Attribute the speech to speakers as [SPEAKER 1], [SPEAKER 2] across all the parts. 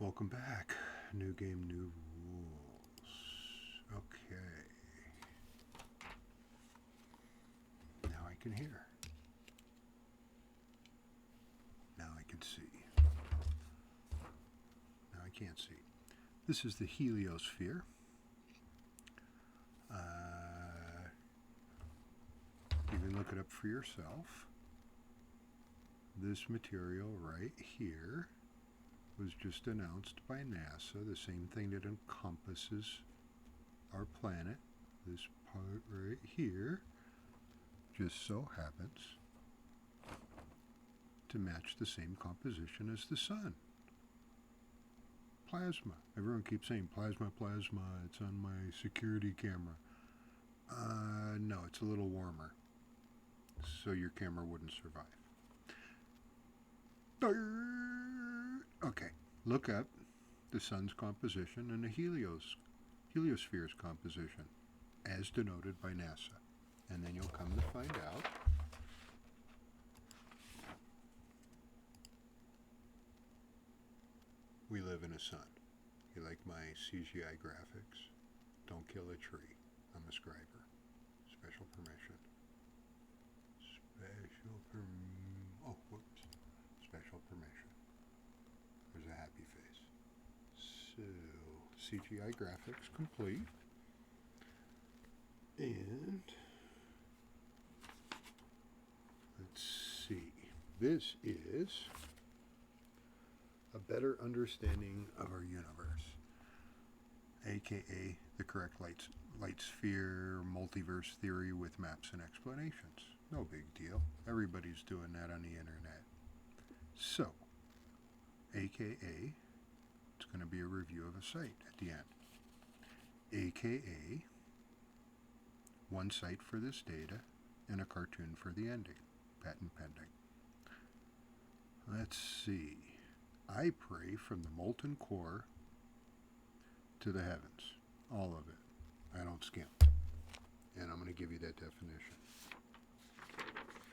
[SPEAKER 1] Welcome back. New game, new rules. Okay. Now I can hear. Now I can see. Now I can't see. This is the heliosphere. You can look it up for yourself. This material right here was just announced by NASA, the same thing that encompasses our planet. This part right here just so happens to match the same composition as the sun. Plasma. Everyone keeps saying plasma, plasma. It's on my security camera. No, it's a little warmer, so your camera wouldn't survive. Okay, look up the sun's composition and the heliosphere's composition, as denoted by NASA, and then you'll come to find out we live in a sun. You like my CGI graphics? Don't kill a tree. I'm a scriber. Special permission. Special permission. There's a happy face. So, CGI graphics complete. And let's see. This is a better understanding of our universe, aka the correct light sphere multiverse theory with maps and explanations. No big deal. Everybody's doing that on the internet. So, aka, it's going to be a review of a site at the end. Aka, one site for this data and a cartoon for the ending. Patent pending. Let's see. I pray from the molten core to the heavens. All of it. I don't skimp. And I'm going to give you that definition.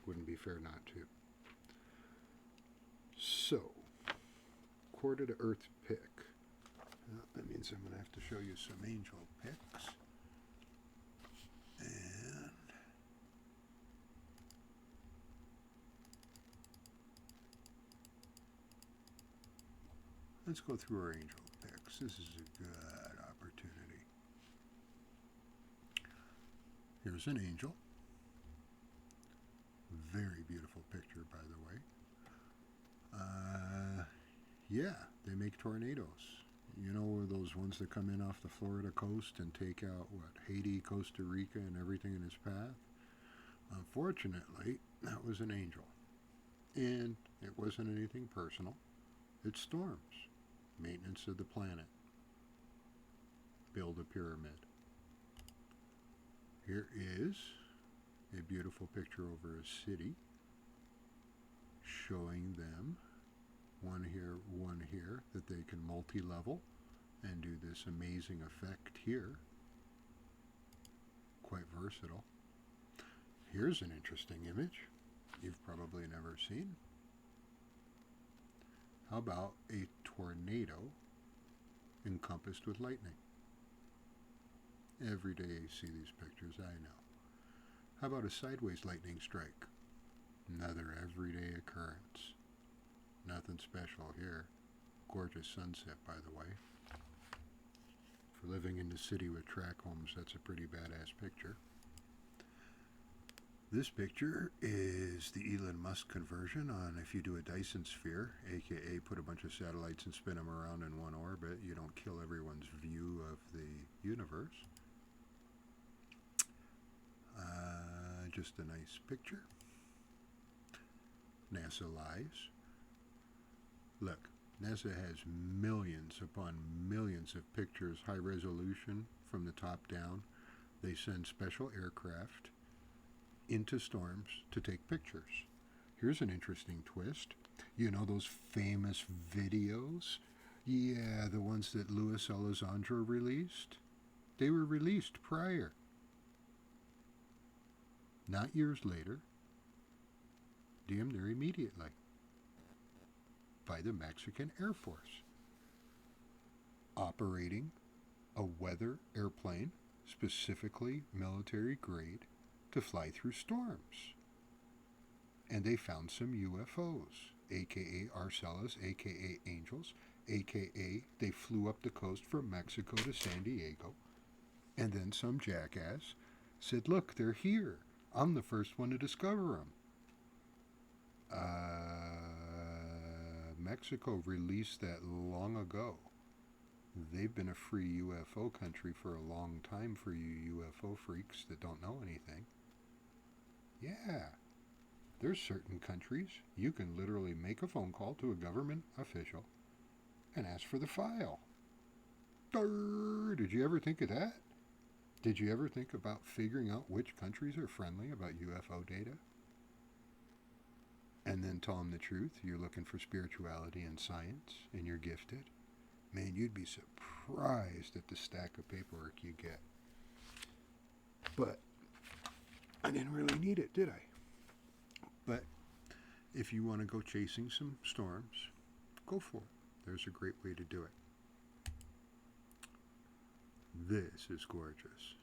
[SPEAKER 1] Wouldn't be fair not to. So, core to the earth pick. Well, that means I'm going to have to show you some angel picks. And let's go through our angel picks. This is a good opportunity. Here's an angel. Very beautiful picture, by the way. Yeah, they make tornadoes. You know, those ones that come in off the Florida coast and take out, Haiti, Costa Rica, and everything in its path? Unfortunately, that was an angel. And it wasn't anything personal. It's storms. Maintenance of the planet. Build a pyramid. Here is a beautiful picture over a city showing them one here, that they can multi-level and do this amazing effect here. Quite versatile. Here's an interesting image you've probably never seen. How about a tornado encompassed with lightning? Every day you see these pictures, I know. How about a sideways lightning strike? Another everyday occurrence. Nothing special here. Gorgeous sunset, by the way. For living in the city with track homes, that's a pretty badass picture. This picture is the Elon Musk conversion on if you do a Dyson sphere, aka put a bunch of satellites and spin them around in one orbit, you don't kill everyone's view of the universe. Just a nice picture. NASA lies. Look, NASA has millions upon millions of pictures, high resolution from the top down. They send special aircraft into storms to take pictures. Here's an interesting twist. You know those famous videos? Yeah, the ones that Luis Elizondo released? They were released prior. Not years later. Damn near immediately. By the Mexican Air Force. operating a weather airplane, specifically military grade, to fly through storms. And they found some UFOs, aka Arcellas, aka Angels, aka they flew up the coast from Mexico to San Diego. And then some jackass said, look, they're here. I'm the first one to discover them. Mexico released that long ago. They've been a free UFO country for a long time for you UFO freaks that don't know anything. Yeah, there's certain countries you can literally make a phone call to a government official and ask for the file. Did you ever think of that? Did you ever think about figuring out which countries are friendly about UFO data? And then tell them the truth. You're looking for spirituality and science, and you're gifted. Man, you'd be surprised at the stack of paperwork you get. But I didn't really need it, did I? But if you want to go chasing some storms, go for it. There's a great way to do it. This is gorgeous.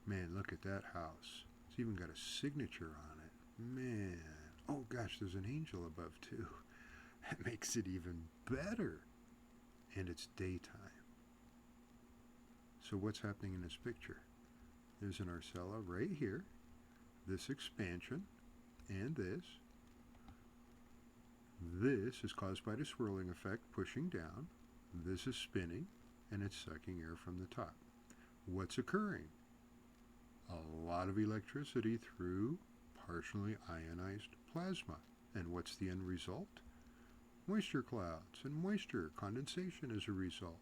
[SPEAKER 1] Man, look at that house. It's even got a signature on it. Man. Oh gosh, there's an angel above too. That makes it even better. And it's daytime. So what's happening in this picture? There's an Arcella right here. This expansion. And this. This is caused by the swirling effect pushing down. This is spinning. And it's sucking air from the top. What's occurring? A lot of electricity through partially ionized plasma. And what's the end result? Moisture clouds and moisture condensation as a result.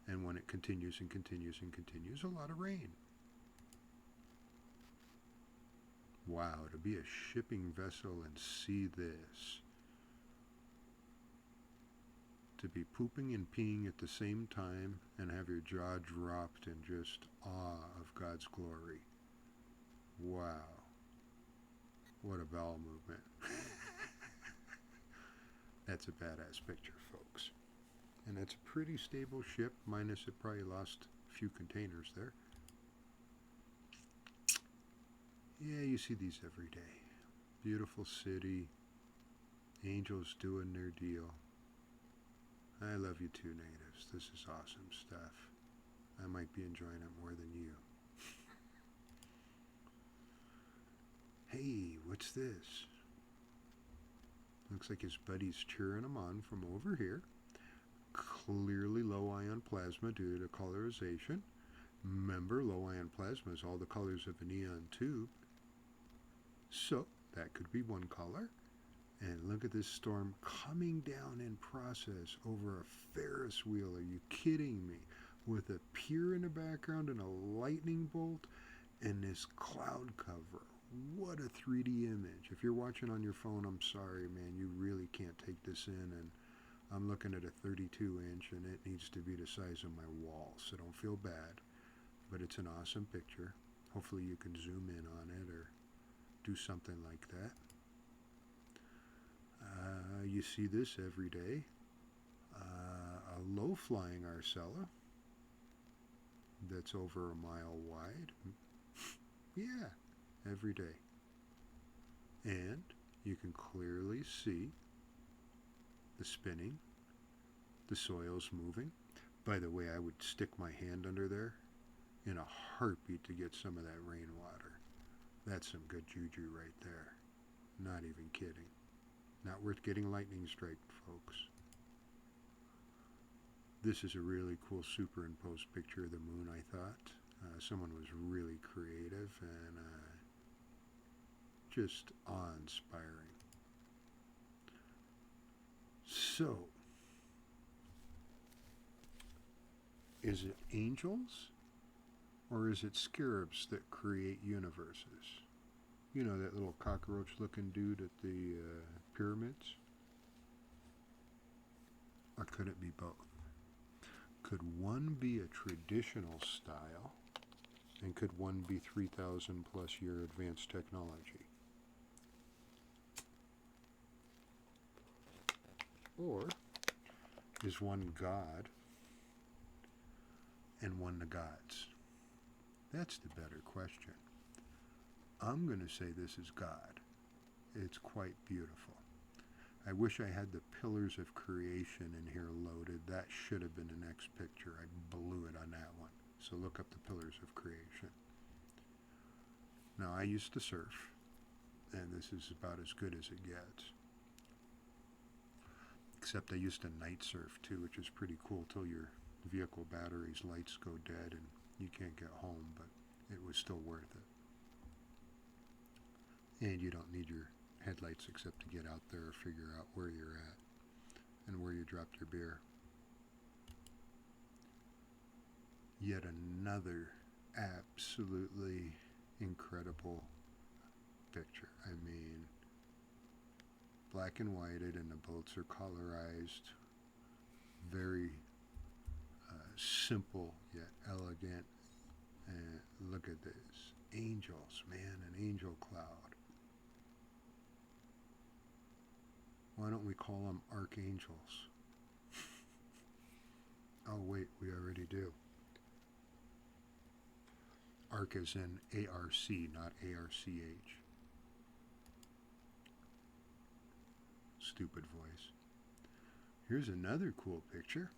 [SPEAKER 1] And when it continues and continues and continues, a lot of rain. Wow, to be a shipping vessel and see this. To be pooping and peeing at the same time and have your jaw dropped in just awe of God's glory. Wow. What a bowel movement. That's a badass picture, folks. And it's a pretty stable ship, minus it probably lost a few containers there. Yeah, you see these every day. Beautiful city. Angels doing their deal. I love you too, natives. This is awesome stuff. I might be enjoying it more than you. Hey, what's this? Looks like his buddy's cheering him on from over here. Clearly low ion plasma due to colorization. Remember, low ion plasma is all the colors of a neon tube. So, that could be one color. And look at this storm coming down in process over a Ferris wheel. Are you kidding me? With a pier in the background and a lightning bolt and this cloud cover. What a 3D image. If you're watching on your phone, I'm sorry, man. You really can't take this in. And I'm looking at a 32-inch and it needs to be the size of my wall. So don't feel bad. But it's an awesome picture. Hopefully you can zoom in on it or do something like that. You see this every day. A low-flying Arcella that's over a mile wide. Yeah, every day. And you can clearly see the spinning, the soil's moving. By the way, I would stick my hand under there in a heartbeat to get some of that rainwater. That's some good juju right there. Not even kidding. Not worth getting lightning strike, folks. This is a really cool superimposed picture of the moon, I thought. Someone was really creative and just awe-inspiring. So, is it angels or is it scarabs that create universes? You know, that little cockroach-looking dude at the pyramids? Or could it be both? Could one be a traditional style, and could one be 3,000 plus year advanced technology? Or Is one God and one the gods? That's the better question. I'm going to say this is God. It's quite beautiful. I wish I had the pillars of creation in here loaded. That should have been the next picture. I blew it on that one. So look up the pillars of creation. Now, I used to surf, and this is about as good as it gets. Except I used to night surf too, which is pretty cool till your vehicle battery's lights go dead and you can't get home, but it was still worth it. And you don't need your headlights except to get out there or figure out where you're at and where you dropped your beer. Yet another absolutely incredible picture. I mean, black and whited, and the boats are colorized. Very simple yet elegant. And look at this. Angels, man, an angel cloud. Why don't we call them archangels? Oh wait, we already do. Arc is in A-R-C, not A-R-C-H. Stupid voice. Here's another cool picture.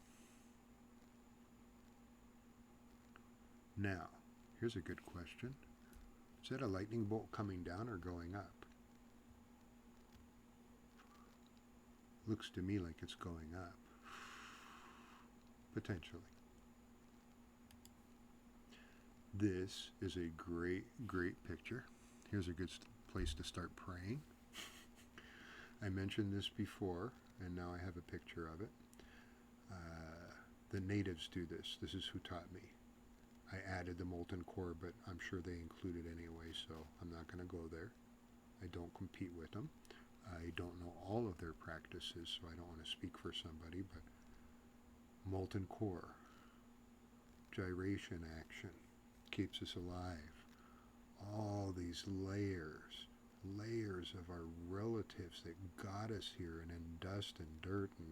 [SPEAKER 1] Now, here's a good question. Is that a lightning bolt coming down or going up? Looks to me like it's going up. Potentially. This is a great, great picture. Here's a good place to start praying. I mentioned this before, and now I have a picture of it. The natives do this. This is who taught me. I added the molten core, but I'm sure they include it anyway, so I'm not going to go there. I don't compete with them. I don't know all of their practices, so I don't want to speak for somebody, but molten core, gyration action, keeps us alive. All these layers of our relatives that got us here, and in dust and dirt and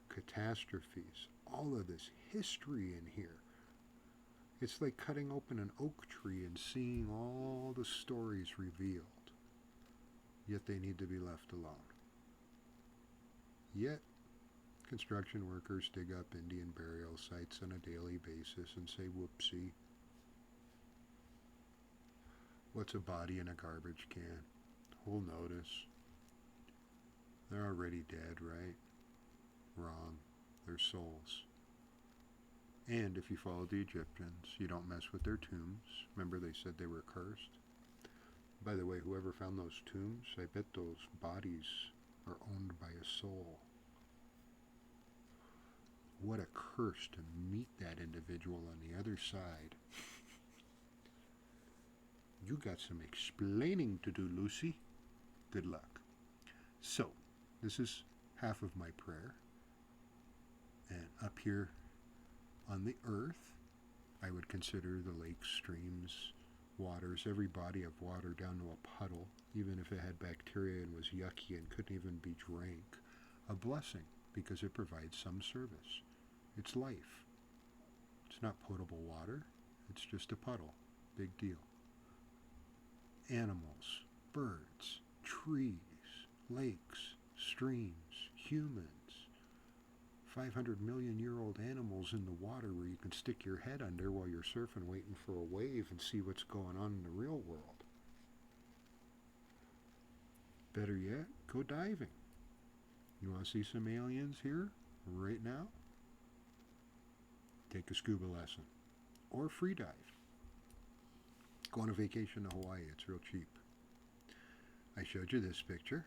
[SPEAKER 1] catastrophes. All of this history in here. It's like cutting open an oak tree and seeing all the stories revealed. Yet they need to be left alone. Yet, construction workers dig up Indian burial sites on a daily basis and say, whoopsie. What's a body in a garbage can? Who'll notice? They're already dead, right? Wrong. They're souls. And if you follow the Egyptians, you don't mess with their tombs. Remember they said they were cursed? By the way, whoever found those tombs, I bet those bodies are owned by a soul. What a curse to meet that individual on the other side. You got some explaining to do, Lucy. Good luck. So, this is half of my prayer. And up here on the earth, I would consider the lakes, streams, waters, every body of water down to a puddle, even if it had bacteria and was yucky and couldn't even be drank, a blessing because it provides some service. It's life. It's not potable water. It's just a puddle. Big deal. Animals, birds, trees, lakes, streams, humans, 500 million year old animals in the water where you can stick your head under while you're surfing waiting for a wave and see what's going on in the real world. Better yet, go diving. You want to see some aliens here right now? Take a scuba lesson or free dive. Go on a vacation to Hawaii. It's real cheap. I showed you this picture.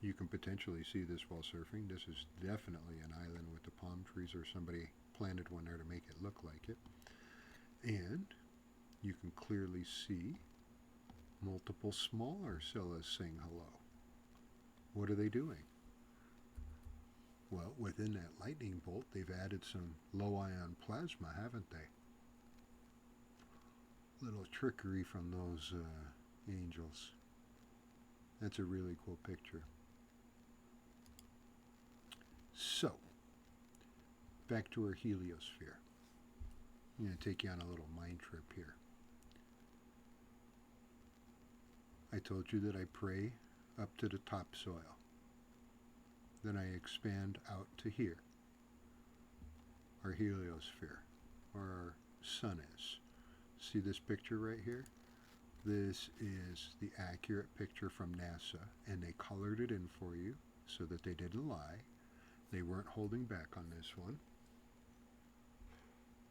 [SPEAKER 1] You can potentially see this while surfing. This is definitely an island with the palm trees, or somebody planted one there to make it look like it. And you can clearly see multiple smaller Scyllas saying hello. What are they doing? Well, within that lightning bolt, they've added some low-ion plasma, haven't they? Little trickery from those angels. That's a really cool picture. So, back to our heliosphere. I'm going to take you on a little mind trip here. I told you that I pray up to the topsoil. Then I expand out to here, our heliosphere, where our sun is. See this picture right here? This is the accurate picture from NASA, and they colored it in for you so that they didn't lie. They weren't holding back on this one.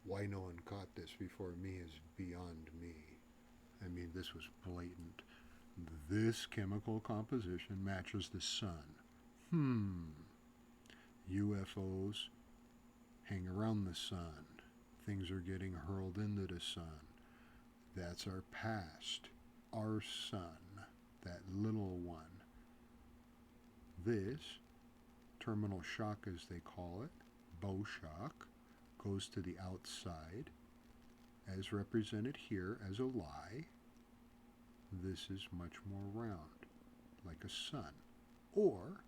[SPEAKER 1] Why no one caught this before me is beyond me. I mean, this was blatant. This chemical composition matches the sun. UFOs hang around the sun. Things are getting hurled into the sun. That's our past, our sun, that little one. This, terminal shock as they call it, bow shock, goes to the outside, as represented here as a lie. This is much more round, like a sun. Or,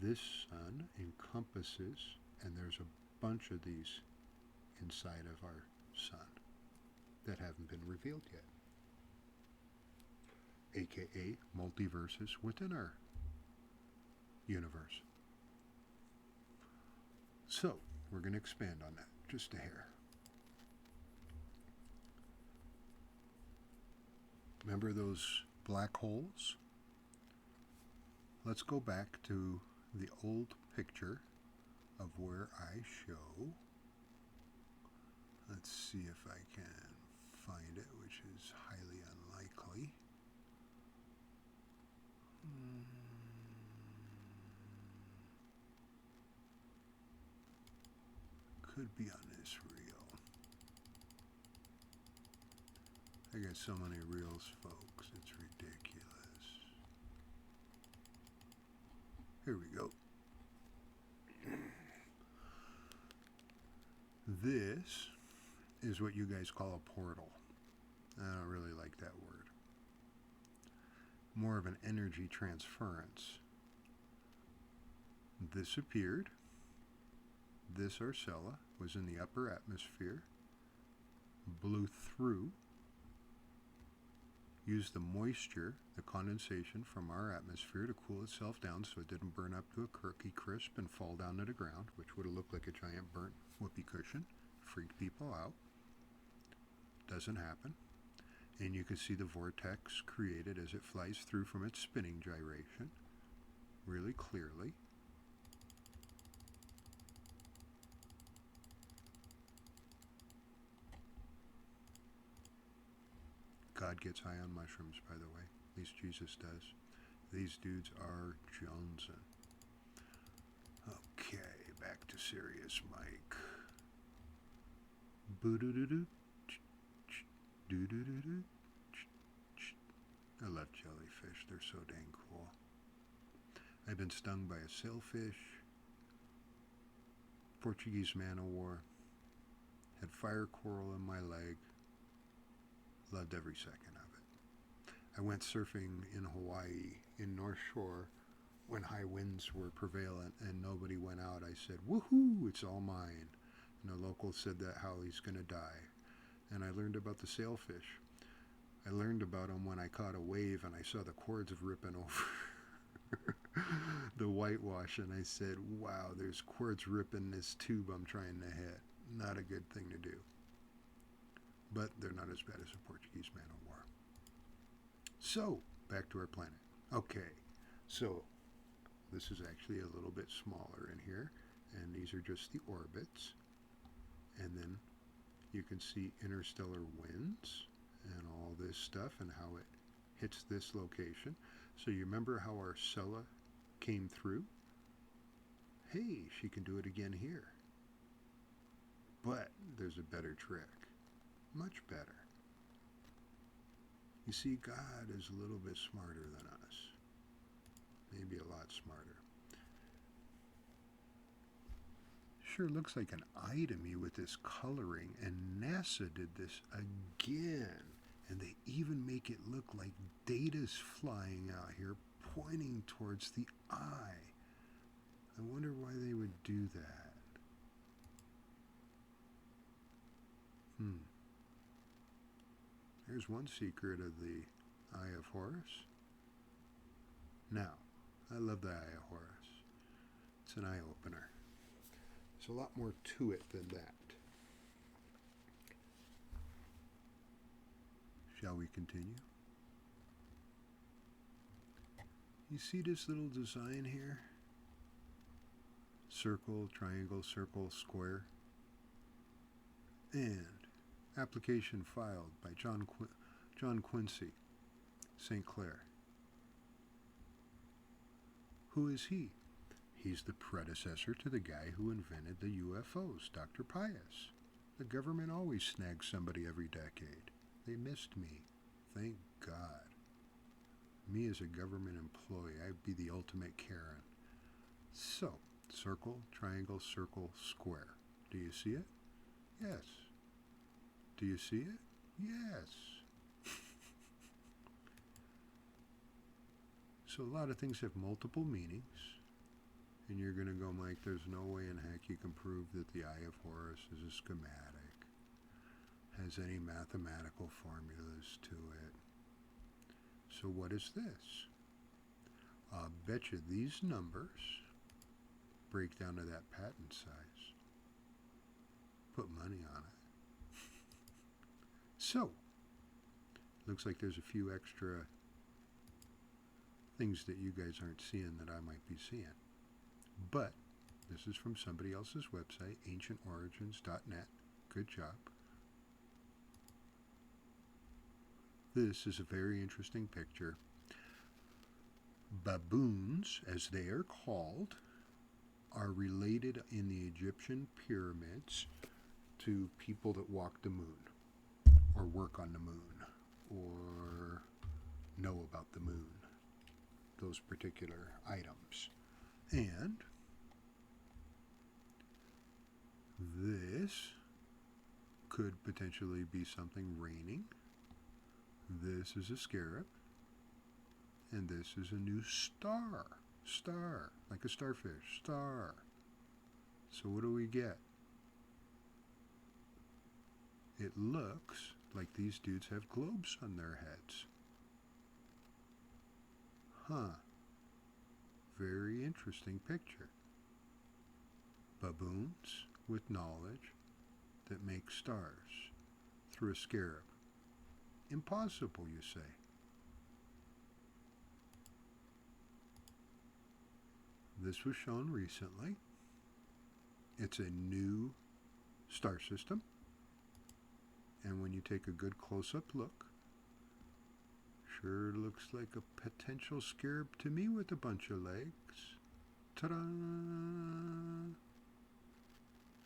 [SPEAKER 1] this sun encompasses, and there's a bunch of these inside of our sun that haven't been revealed yet, aka multiverses within our universe. So, we're going to expand on that just a hair. Remember those black holes? Let's go back to the old picture of where I show. Let's see if I can find it, which is highly unlikely. Could be on this reel. I got so many reels, folks, it's ridiculous. Here we go. This is what you guys call a portal. I don't really like that word. More of an energy transference. This appeared. This Arcella was in the upper atmosphere, blew through, used the moisture, the condensation from our atmosphere to cool itself down so it didn't burn up to a cookie crisp and fall down to the ground, which would have looked like a giant burnt whoopee cushion. Freaked people out. Doesn't happen. And you can see the vortex created as it flies through from its spinning gyration really clearly. God gets high on mushrooms, by the way. At least Jesus does. These dudes are jonesing. Okay, back to serious Mike. Boo-doo-doo-doo. Do-do-do-do. I love jellyfish. They're so dang cool. I've been stung by a sailfish, Portuguese man-o-war, had fire coral in my leg. Loved every second of it. I went surfing in Hawaii, in North Shore, when high winds were prevalent and nobody went out. I said, woohoo, it's all mine. And the local said that how he's going to die. And I learned about the sailfish. I learned about them when I caught a wave and I saw the cords ripping over the whitewash, and I said, wow, there's cords ripping this tube I'm trying to hit. Not a good thing to do. But they're not as bad as a Portuguese man-o-war. So, back to our planet. Okay, so this is actually a little bit smaller in here, and these are just the orbits. And then you can see interstellar winds and all this stuff and how it hits this location. So you remember how our Arcella came through? Hey, she can do it again here. But there's a better trick. Much better. You see, God is a little bit smarter than us. Maybe a lot smarter. Sure looks like an eye to me with this coloring, and NASA did this again. And they even make it look like Data's flying out here, pointing towards the eye. I wonder why they would do that? Here's one secret of the Eye of Horus. Now, I love the Eye of Horus. It's an eye-opener. There's a lot more to it than that. Shall we continue? You see this little design here? Circle, triangle, circle, square. And application filed by John Quincy, St. Clair. Who is he? He's the predecessor to the guy who invented the UFOs, Dr. Pius. The government always snags somebody every decade. They missed me. Thank God. Me as a government employee, I'd be the ultimate Karen. So, circle, triangle, circle, square. Do you see it? Yes. Do you see it? Yes. So a lot of things have multiple meanings. And you're going to go, Mike, there's no way in heck you can prove that the Eye of Horus is a schematic, has any mathematical formulas to it. So what is this? I'll bet you these numbers break down to that patent size. Put money on it. So, looks like there's a few extra things that you guys aren't seeing that I might be seeing. But this is from somebody else's website, ancientorigins.net. Good job. This is a very interesting picture. Baboons, as they are called, are related in the Egyptian pyramids to people that walk the moon, or work on the moon, or know about the moon, those particular items. And this could potentially be something raining. This is a scarab. And this is a new star. Star, like a starfish. Star. So what do we get? It looks like these dudes have globes on their heads. Huh. Very interesting picture. Baboons with knowledge that make stars through a scarab. Impossible, you say. This was shown recently. It's a new star system. And when you take a good close-up look, sure looks like a potential scarab to me with a bunch of legs. Ta-da!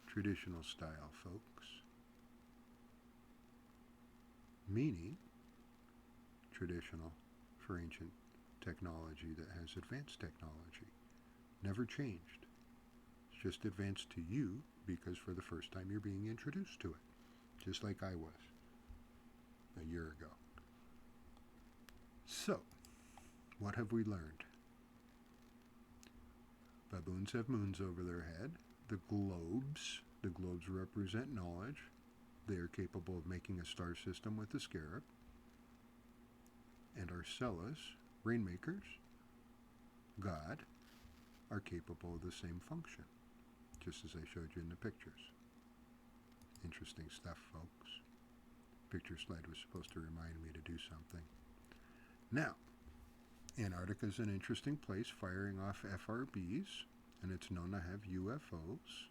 [SPEAKER 1] Traditional style, folks. Meaning traditional for ancient technology that has advanced technology. Never changed. It's just advanced to you because for the first time you're being introduced to it. Just like I was a year ago. So, what have we learned? Baboons have moons over their head. The globes represent knowledge. They are capable of making a star system with the scarab. And our Celas, rainmakers, God, are capable of the same function, just as I showed you in the pictures. Interesting stuff, folks. Picture slide was supposed to remind me to do something. Now, Antarctica is an interesting place firing off FRBs, and it's known to have UFOs,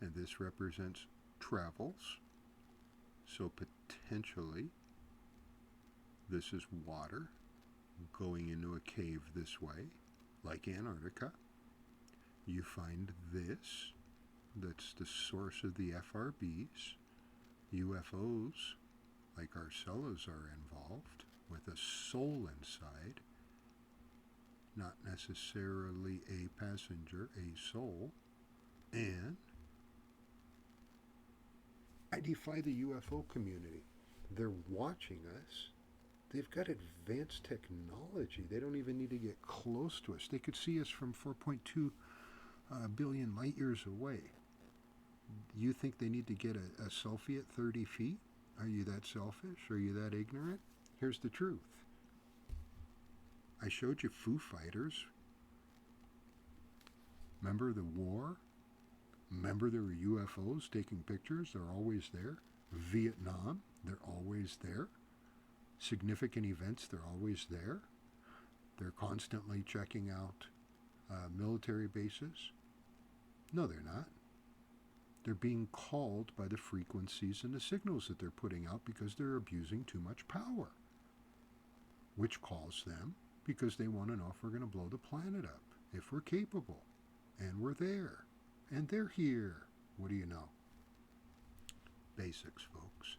[SPEAKER 1] and this represents travels. So potentially, this is water going into a cave this way, like Antarctica. You find this, that's the source of the FRBs. UFOs, like our Celas, are involved with a soul inside, not necessarily a passenger, a soul. And I defy the UFO community. They're watching us. They've got advanced technology. They don't even need to get close to us. They could see us from 4.2 a billion light years away. You think they need to get a selfie at 30 feet? Are you that selfish? Are you that ignorant? Here's the truth. I showed you Foo Fighters. Remember the war? Remember there were UFOs taking pictures? They're always there. Vietnam, they're always there. Significant events, they're always there. They're constantly checking out military bases. No, they're not. They're being called by the frequencies and the signals that they're putting out because they're abusing too much power. Which calls them because they want to know if we're going to blow the planet up, if we're capable, and we're there, and they're here. What do you know? Basics, folks.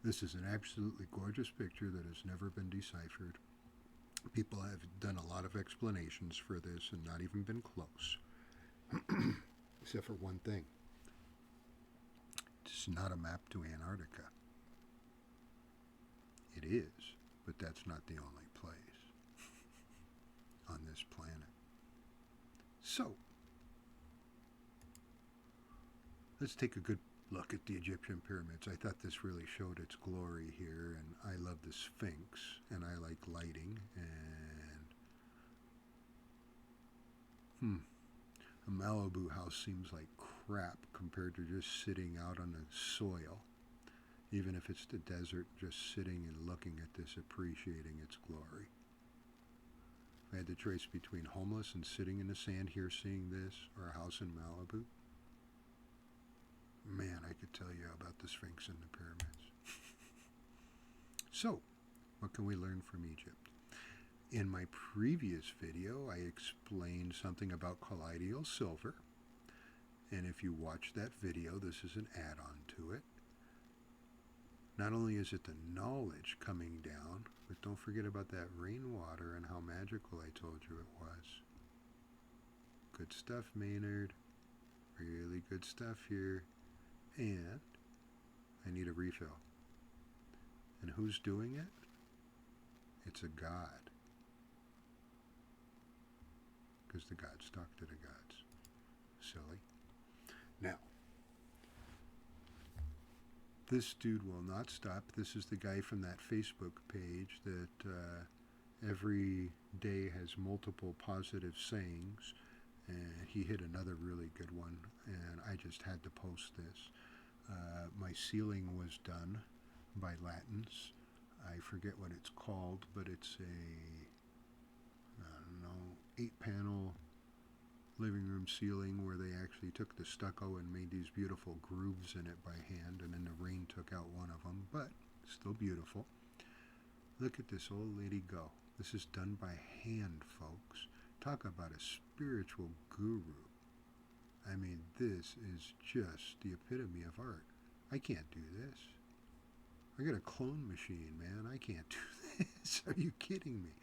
[SPEAKER 1] This is an absolutely gorgeous picture that has never been deciphered. People have done a lot of explanations for this and not even been close. Except for one thing. It's not a map to Antarctica. It is, but that's not the only place on this planet. So, let's take a good look at the Egyptian pyramids. I thought this really showed its glory here, and I love the Sphinx, and I like lighting, and a Malibu house seems like crap compared to just sitting out on the soil, even if it's the desert, just sitting and looking at this, appreciating its glory. If I had to trace between homeless and sitting in the sand here seeing this, or a house in Malibu, man, I could tell you about the Sphinx and the pyramids. So, what can we learn from Egypt? In my previous video, I explained something about colloidal silver. And if you watch that video, this is an add-on to it. Not only is it the knowledge coming down, but don't forget about that rainwater and how magical I told you it was. Good stuff, Maynard. Really good stuff here. And I need a refill. And who's doing it? It's a god. Because the gods talk to the gods. Silly. Now, this dude will not stop. This is the guy from that Facebook page that every day has multiple positive sayings. And he hit another really good one. And I just had to post this. My ceiling was done by Latins. I forget what it's called, but it's a, I don't know, 8-panel living room ceiling where they actually took the stucco and made these beautiful grooves in it by hand, and then the rain took out one of them, but still beautiful. Look at this old lady go. This is done by hand, folks. Talk about a spiritual guru. I mean, this is just the epitome of art. I can't do this. I got a clone machine, man. I can't do this. Are you kidding me?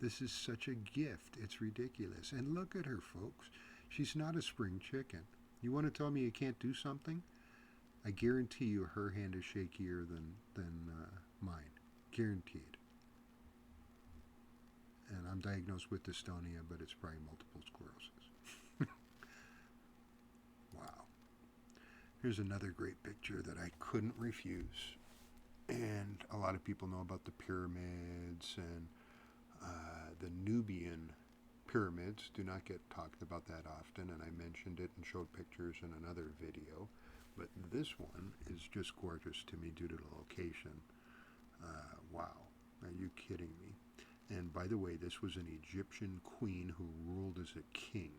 [SPEAKER 1] This is such a gift. It's ridiculous. And look at her, folks. She's not a spring chicken. You want to tell me you can't do something? I guarantee you her hand is shakier than mine. Guaranteed. And I'm diagnosed with dystonia, but it's probably multiple sclerosis. Wow. Here's another great picture that I couldn't refuse. And a lot of people know about the pyramids, and the Nubian pyramids do not get talked about that often, and I mentioned it and showed pictures in another video. But this one is just gorgeous to me due to the location. Wow. Are you kidding me? And by the way, this was an Egyptian queen who ruled as a king.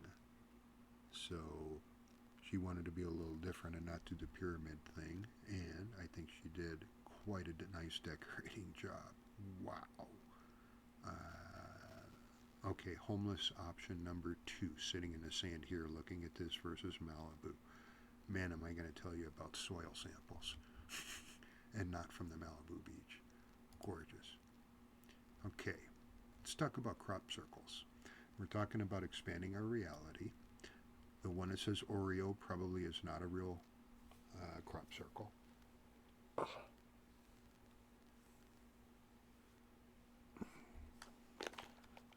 [SPEAKER 1] So she wanted to be a little different and not do the pyramid thing. And I think she did quite a nice decorating job. Wow. Okay, homeless option number 2, sitting in the sand here looking at this versus Malibu. Man, am I going to tell you about soil samples. And not from the Malibu beach. Gorgeous. Okay, let's talk about crop circles. We're talking about expanding our reality. The one that says Oreo probably is not a real crop circle.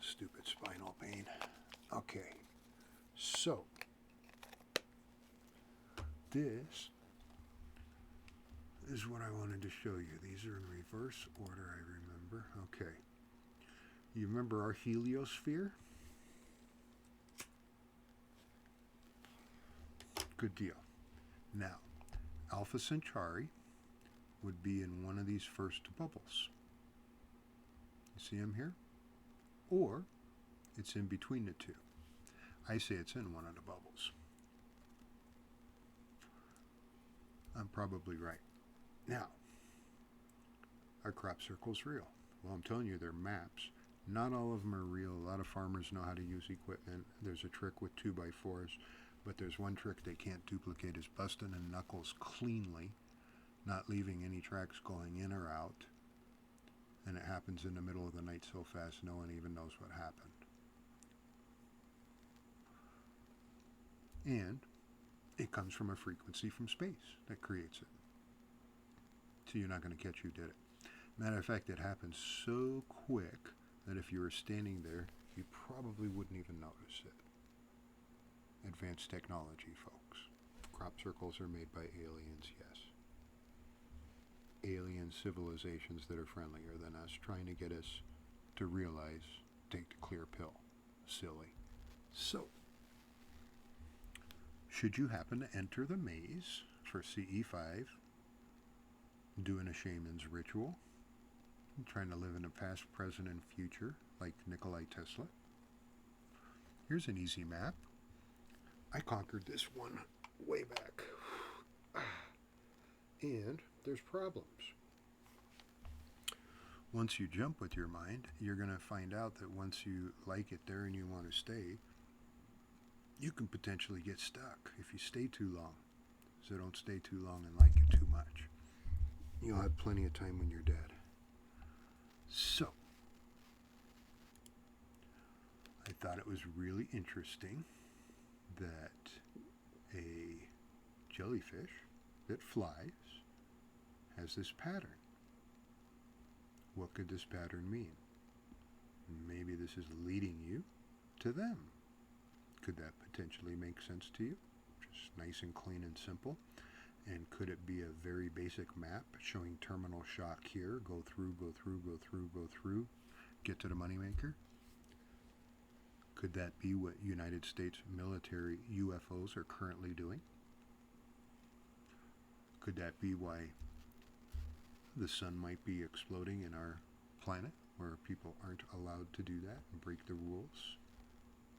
[SPEAKER 1] Stupid spinal pain. Okay, so this is what I wanted to show you. These are in reverse order, I remember. Okay. You remember our heliosphere? Good deal. Now, Alpha Centauri would be in one of these first bubbles. You see them here? Or it's in between the two. I say it's in one of the bubbles. I'm probably right. Now, are crop circles real? Well, I'm telling you, they're maps. Not all of them are real. A lot of farmers know how to use equipment. There's a trick with 2x4s, but there's one trick they can't duplicate is busting in knuckles cleanly, not leaving any tracks going in or out. And it happens in the middle of the night so fast no one even knows what happened. And it comes from a frequency from space that creates it. So you're not going to catch who did it. Matter of fact, it happens so quick that if you were standing there, you probably wouldn't even notice it. Advanced technology, folks. Crop circles are made by aliens, yes. Alien civilizations that are friendlier than us, trying to get us to realize, take the clear pill. Silly. So, should you happen to enter the maze for CE5, doing a shaman's ritual, trying to live in the past, present, and future, like Nikolai Tesla, here's an easy map. I conquered this one way back. And there's problems. Once you jump with your mind, you're going to find out that once you like it there and you want to stay, you can potentially get stuck if you stay too long. So don't stay too long and like it too much. You'll have plenty of time when you're dead. So, I thought it was really interesting that a jellyfish that flies has this pattern. What could this pattern mean? Maybe this is leading you to them. Could that potentially make sense to you? Just nice and clean and simple. And could it be a very basic map showing terminal shock here, go through, go through, go through, go through, get to the moneymaker? Could that be what United States military UFOs are currently doing? Could that be why the sun might be exploding in our planet, where people aren't allowed to do that and break the rules?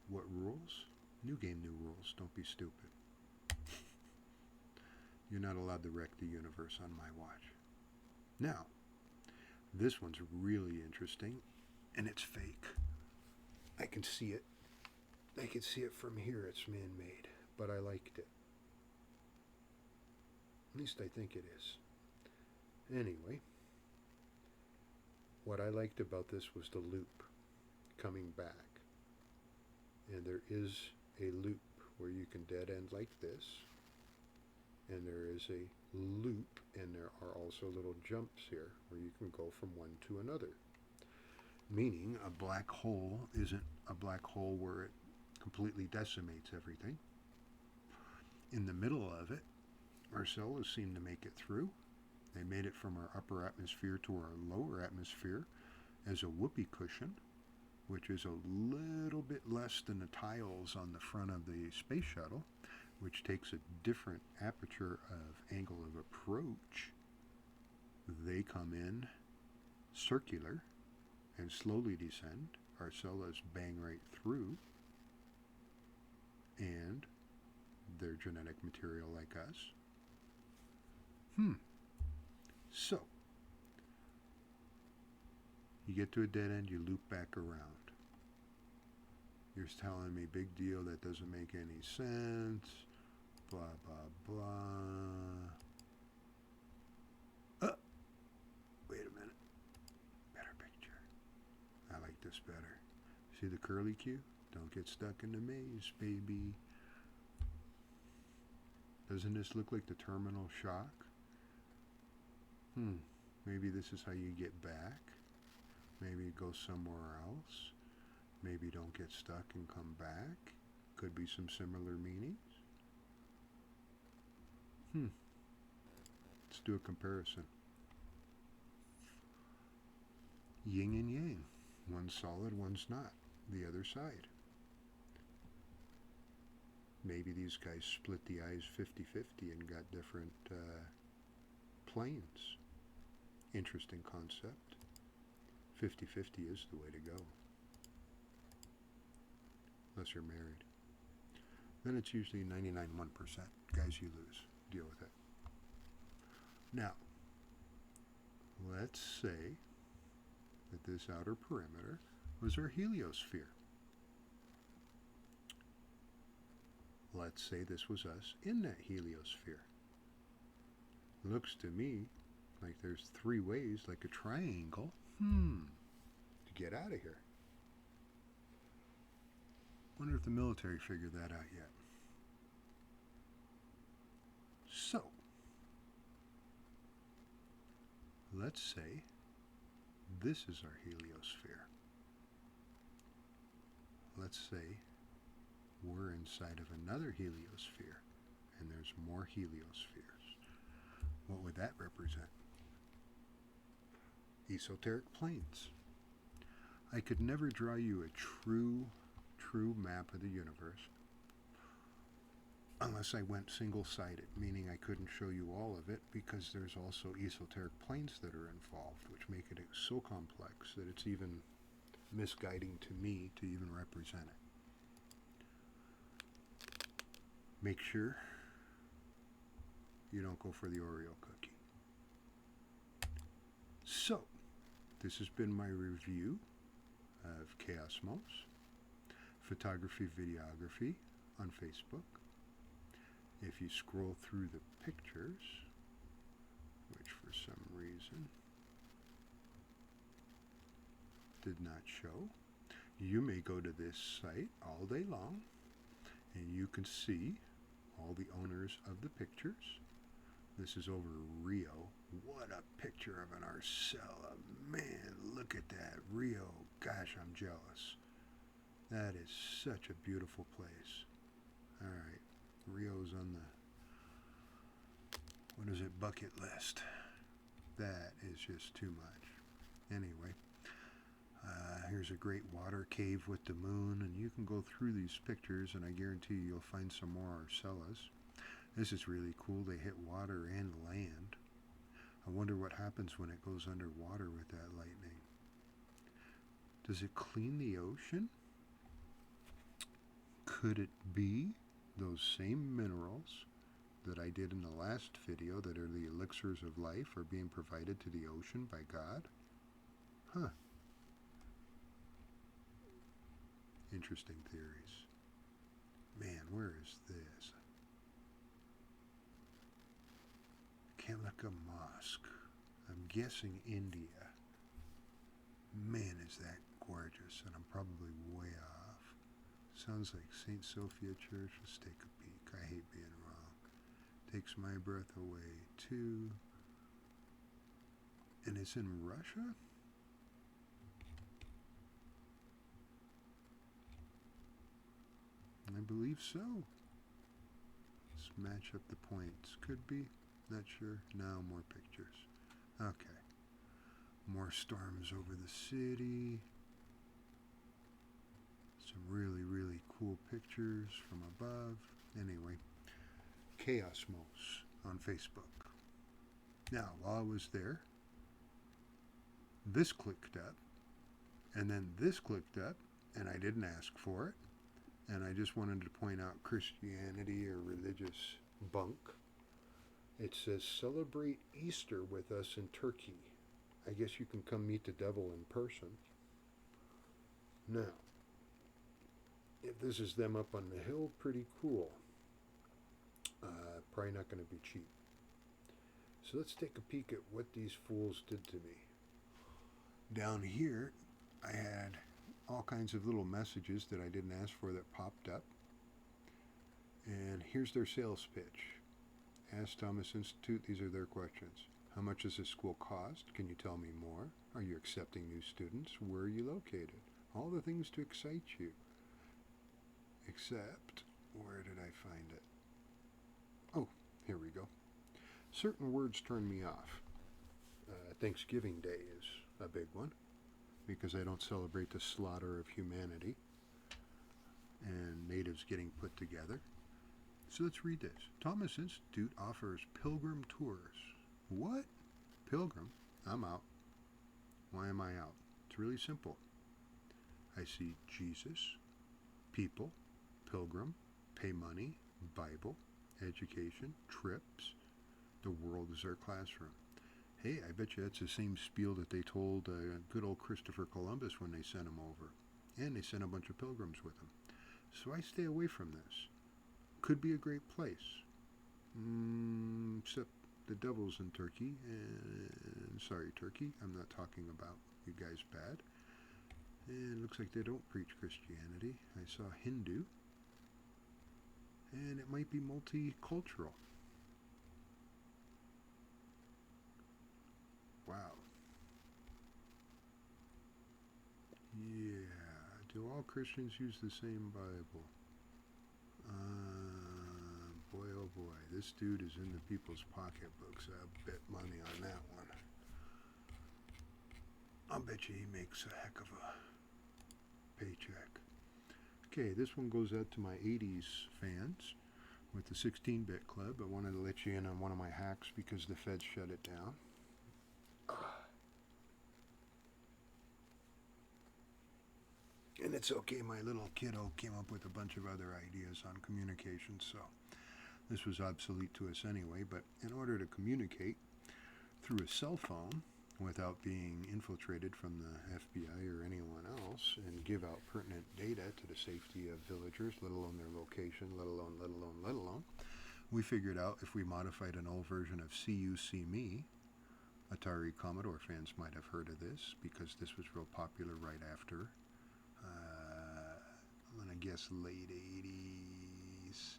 [SPEAKER 1] What rules? New game, new rules. Don't be stupid. You're not allowed to wreck the universe on my watch. Now, this one's really interesting, and it's fake. I can see it. I can see it from here. It's man-made, but I liked it. At least I think it is. Anyway, what I liked about this was the loop coming back. And there is a loop where you can dead end like this. And there is a loop, and there are also little jumps here where you can go from one to another. Meaning a black hole isn't a black hole where it completely decimates everything. In the middle of it, our cells seem to make it through. They made it from our upper atmosphere to our lower atmosphere as a whoopee cushion, which is a little bit less than the tiles on the front of the space shuttle, which takes a different aperture of angle of approach. They come in circular and slowly descend. Our cells bang right through, and they're genetic material like us. So, you get to a dead end, you loop back around. You're telling me, big deal, that doesn't make any sense, blah, blah, blah. Wait a minute. Better picture. I like this better. See the curly Q? Don't get stuck in the maze, baby. Doesn't this look like the terminal shock? Maybe this is how you get back. Maybe go somewhere else. Maybe don't get stuck and come back. Could be some similar meanings. Let's do a comparison. Yin and yang. One's solid, one's not. The other side. Maybe these guys split the eyes 50-50 and got different planes. Interesting concept. 50-50 is the way to go. Unless you're married. Then it's usually 99.1%. Guys, you lose. Deal with it. Now, let's say that this outer perimeter was our heliosphere. Let's say this was us in that heliosphere. Looks to me like there's three ways, like a triangle, to get out of here. Wonder if the military figured that out yet. So, let's say this is our heliosphere. Let's say we're inside of another heliosphere, and there's more heliospheres. What would that represent? Esoteric planes. I could never draw you a true map of the universe unless I went single-sided, meaning I couldn't show you all of it because there's also esoteric planes that are involved, which make it so complex that it's even misguiding to me to even represent it. Make sure you don't go for the Oreo cookie. So, this has been my review of Chaosmos, photography, videography on Facebook. If you scroll through the pictures, which for some reason did not show, you may go to this site all day long and you can see all the owners of the pictures. This is over Rio. What a picture of an Arcella. Man, look at that. Rio. Gosh, I'm jealous. That is such a beautiful place. Alright. Rio's on the, what is it, bucket list. That is just too much. Anyway, here's a great water cave with the moon, and you can go through these pictures, and I guarantee you'll find some more Arcellas. This is really cool. They hit water and land. I wonder what happens when it goes underwater with that lightning. Does it clean the ocean? Could it be those same minerals that I did in the last video that are the elixirs of life are being provided to the ocean by God? Huh. Interesting theories. Man, where is this? Kalika Mosque. I'm guessing India. Man, is that gorgeous, and I'm probably way off. Sounds like St. Sophia Church. Let's take a peek. I hate being wrong. Takes my breath away, too. And it's in Russia? I believe so. Let's match up the points. Could be. Not sure. Now more pictures. Okay. More storms over the city. Some really, really cool pictures from above. Anyway, Chaosmos on Facebook. Now, while I was there, this clicked up, and then this clicked up, and I didn't ask for it. And I just wanted to point out Christianity or religious bunk. It says, celebrate Easter with us in Turkey. I guess you can come meet the devil in person. Now, if this is them up on the hill, pretty cool. Probably not going to be cheap. So let's take a peek at what these fools did to me. Down here, I had all kinds of little messages that I didn't ask for that popped up. And here's their sales pitch. Ask Thomas Institute, these are their questions. How much does this school cost? Can you tell me more? Are you accepting new students? Where are you located? All the things to excite you. Except, where did I find it? Oh, here we go. Certain words turn me off. Thanksgiving Day is a big one because I don't celebrate the slaughter of humanity and natives getting put together. So let's read this. Thomas Institute offers pilgrim tours. What? Pilgrim? I'm out. Why am I out? It's really simple. I see Jesus, people, pilgrim, pay money, Bible, education, trips. The world is our classroom. Hey, I bet you that's the same spiel that they told good old Christopher Columbus when they sent him over. And they sent a bunch of pilgrims with him. So I stay away from this. Could be a great place. Except the devil's in Turkey. And sorry, Turkey, I'm not talking about you guys bad. And it looks like they don't preach Christianity. I saw Hindu. And it might be multicultural. Wow. Yeah. Do all Christians use the same Bible? Boy, oh boy. This dude is in the people's pocketbooks. I'll bet money on that one. I'll bet you he makes a heck of a paycheck. Okay, this one goes out to my 80s fans with the 16-bit club. I wanted to let you in on one of my hacks because the feds shut it down. And it's okay, my little kiddo came up with a bunch of other ideas on communication, so this was obsolete to us anyway. But in order to communicate through a cell phone without being infiltrated from the FBI or anyone else and give out pertinent data to the safety of villagers, let alone their location, let alone, we figured out if we modified an old version of See You, See Me. Atari Commodore fans might have heard of this because this was real popular right after I'm going to guess late 80s,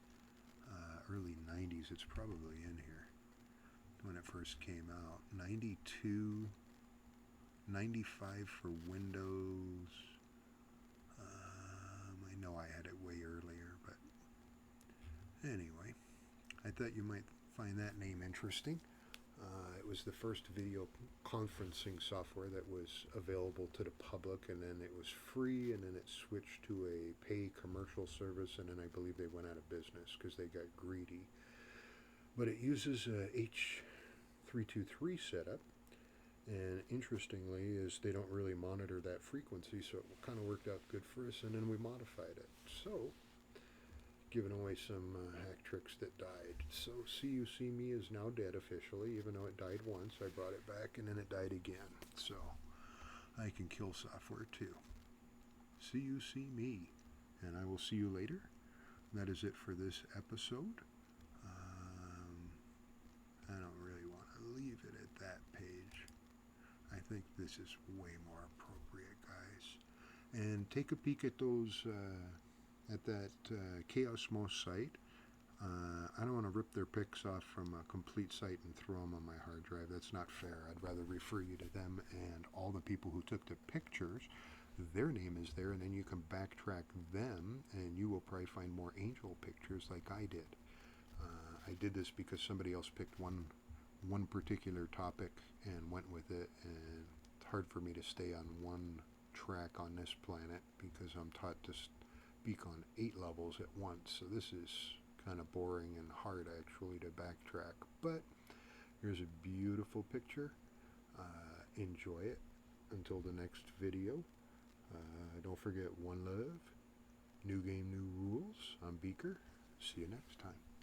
[SPEAKER 1] early 90s. It's probably in here when it first came out. 92, 95 for Windows. I know I had it way earlier, but anyway, I thought you might find that name interesting. It was the first video conferencing software that was available to the public, and then it was free, and then it switched to a pay commercial service, and then I believe they went out of business because they got greedy. But it uses a H323 setup, and interestingly is they don't really monitor that frequency, so it kind of worked out good for us, and then we modified it. So giving away some hack tricks that died. So See You, See Me is now dead officially, even though it died once. I brought it back and then it died again. So I can kill software too. See You, See Me. And I will see you later. That is it for this episode. I don't really want to leave it at that page. I think this is way more appropriate, guys. And take a peek at those at that Chaosmos site. I don't want to rip their pics off from a complete site and throw them on my hard drive. That's not fair. I'd rather refer you to them and all the people who took the pictures. Their name is there, and then you can backtrack them, and you will probably find more angel pictures like I did. I did this because somebody else picked one particular topic and went with it, and it's hard for me to stay on one track on this planet because I'm taught to speak on 8 levels at once, so this is kind of boring and hard actually to backtrack. But here's a beautiful picture. Enjoy it until the next video. Don't forget one love, new game, new rules. I'm Beaker. See you next time.